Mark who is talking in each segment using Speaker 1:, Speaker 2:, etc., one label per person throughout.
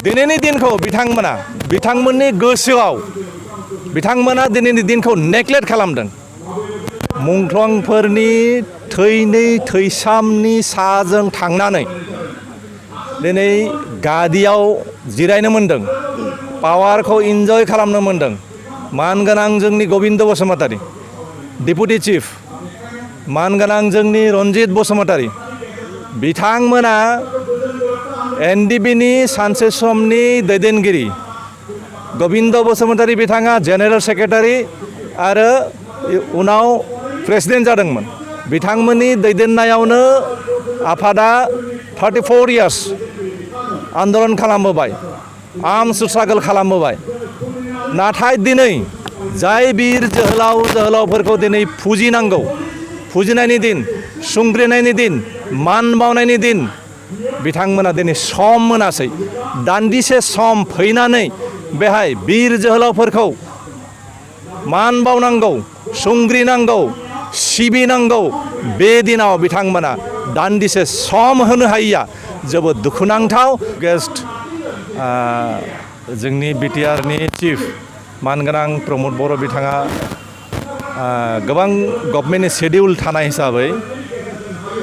Speaker 1: दिनैनि दिनखौ बिथांमोननि गोसोआव बिथांमोना दिनैनि दिनखौ नेग्लेक्ट खालामदों। मुंख्लंफोरनि थैनि थैसामनि साजों थांनानै दिनै गादियाव जिरायनो मोन्दों, पावारखौ इन्जय खालामनो मोन्दों। मानगोनां जोंनि गबिन्द बसुमतारी, डेपुटि चिफ मानगोनां जोंनि रन्जित बसुमतारी, बिथांमोना एनडिबिनि सानसे समनि दैदेनगिरि गबिन्द बसुमतारी बिथाङा जेनेरेल सेक्रेटारि आरो उनाव प्रेसिडेन्ट जादोंमोन। बिथांमोननि दैदेननायावनो आफादा 34 इयार्स आन्दलन खालामबोबाय, आर्मस स्ट्रागल खालामबोबाय। नाथाय दिनै जाय बिर जोहोलावफोरखौ दिनै फुजिनांगौ, फुजिनायनि दिन, सुंग्रिनायनि दिन, मान बावनायनि दिन, बिथांमोना दिनै सम मोनासै। दान्दिसे सम फैनानै बेहाय बिर जोहोलावफोरखौ मान बावनांगौ, सुंग्रिनांगौ, सिबिनांगौ, बे दिनाव बिथांमोना दान्दिसे सम होनो हायिया जोबोद दुखुनांथाव। गेस्ट जोंनि बिटिआरनि चिफ मानगोनां प्रमद बर' बिथाङा गोबां गभर्नमेन्टनि शेडिउल थानाय हिसाबै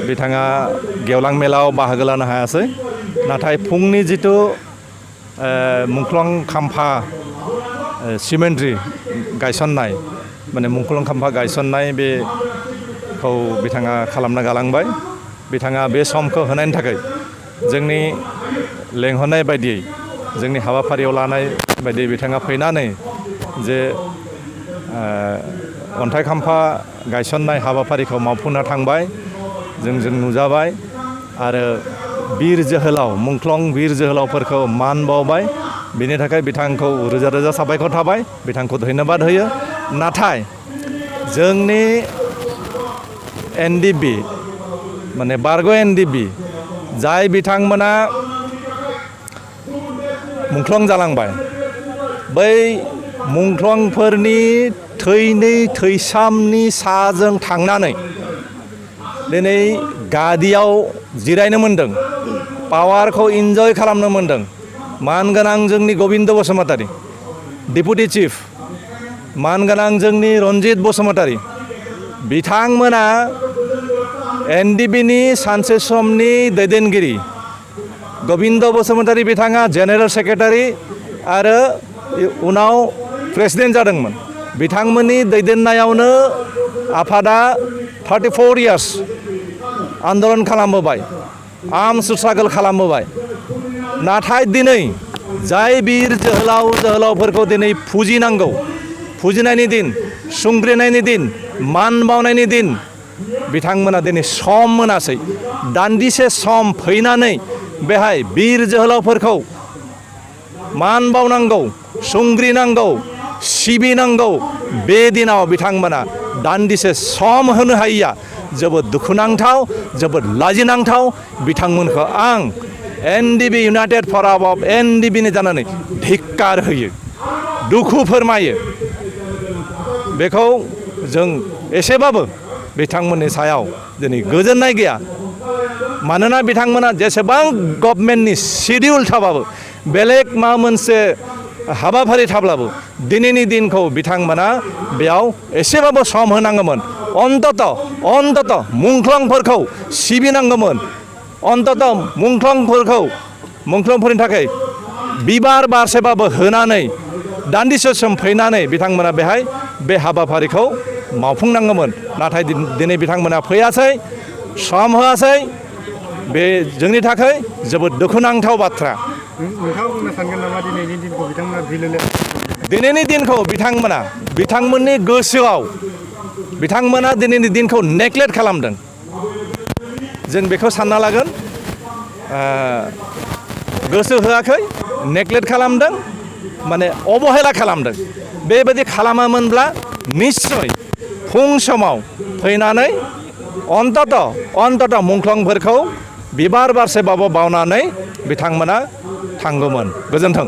Speaker 1: बिथाङा गेवलां मेलाव बाहागो लानो हायासै। नाथाय फुंनि जिथु मुंख्लं खाम्फा सिमेन्ट्रि गायसननाय, माने मुंख्लं खाम्फा गायसननाय, बेखौ बिथाङा खालामना गालांबाय। बिथाङा बे समखौ होनायनि थाखाय जोंनि लेंहरनाय बायदियै, जोंनि हाबाफारियाव लानाय बायदियै बिथाङा फैनानै जे अन्थाइ खाम्फा गायसननाय हाबाफारिखौ मावफुंना थांबाय, जों नुजाबाय आरो बिर जोहोलाव, मुंख्लं बिर जोहोलावफोरखौ मान बावबाय। बेनि थाखाय बिथांखौ रोजा रोजा साबायखर थाबाय, बिथांखौ धन्यबाद होयो। नाथाय जोंनि एनडिबि माने बारग' एनडिबि जाय बिथांमोना मुंख्लं जालांबाय, बै मुंख्लंफोरनि थैनि थैसामनि साजों थांनानै दिनै गादियाव जिरायनो मोन्दों, पावारखौ इन्जय खालामनो मोन्दों। मानगोनां जोंनि गबिन्द बसुमतारी, डेपुटि चिफ मानगोनां जोंनि रन्जित बसुमतारी, बिथांमोना एनडिबिनि सानसे समनि दैदेनगिरि गबिन्द बसुमतारी बिथाङा जेनेरेल सेक्रेटारि आरो उनाव प्रेसिडेन्ट जादोंमोन। बिथांमोननि दैदेननायावनो आफादा 34 इयार्स आन्दलन खालामबोबाय, आर्मस स्ट्रागल खालामबोबाय। नाथाय दिनै जाय बिर जोहोलावफोरखौ दिनै फुजिनांगौ, फुजिनायनि दिन, सुंग्रिनायनि दिन, मान बावनायनि दिन, बिथांमोना दिनै सम मोनासै। दान्दिसे सम फैनानै बेहाय बिर जोहोलावफोरखौ मान बावनांगौ, सुंग्रिनांगौ, सिबिनांगौ, बे दिनाव बिथांमोना दान्दिसे सम होनो हायिया जोबोद दुखुनांथाव, जोबोद लाजिनांथाव। बिथांमोनखौ आं एनडिबि इउनाइटेड फराम अफ एनडिबिनि जानानै धिक्कार होयो, दुखु फोरमायो। बेखौ जों एसेबाबो बिथांमोननि सायाव दिनै गोजोननाय गैया। मानोना बिथांमोना जेसेबां गभर्नमेन्टनि शेडिउल थाबाबो, बेलेग माबा मोनसे हाबाफारि थाब्लाबो दिनैनि दिनखौ बिथांमोना बेयाव एसेबाबो सम होनांगौमोन। अन्तत मुंख्लंफोरखौ सिबिनांगौमोन। अन्तत मुंख्लंफोरनि थाखाय बिबार बारसेबाबो होनानै दान्दिसे सम फैनानै बिथांमोना बेहाय बे हाबाफारिखौ मावफुंनांगौमोन। नाथाय दिनै बिथांमोना फैयासै, सम होआसै। बे जोंनि थाखाय जोबोद दुखुनांथाव बाथ्रा।
Speaker 2: नोंथाङा बुंनो सानगोन नामा दिनैनि दिनखौ बिथांमोना भिलेले?
Speaker 1: दिनैनि दिनखौ बिथांमोननि गोसोआव बिथांमोना दिनैनि दिनखौ नेग्लेक्ट खालामदों। जों बेखौ सानना लागोन, गोसो होआखै, नेग्लेक्ट खालामदों, माने अबहेला खालामदों। बेबायदि खालामामोनब्ला निश्चय फुं समाव फैनानै अन्तत मुंख्लंफोरखौ बिबार बारसेबाबो बावनानै बिथांमोना थांगौमोन। गोजोन्थों।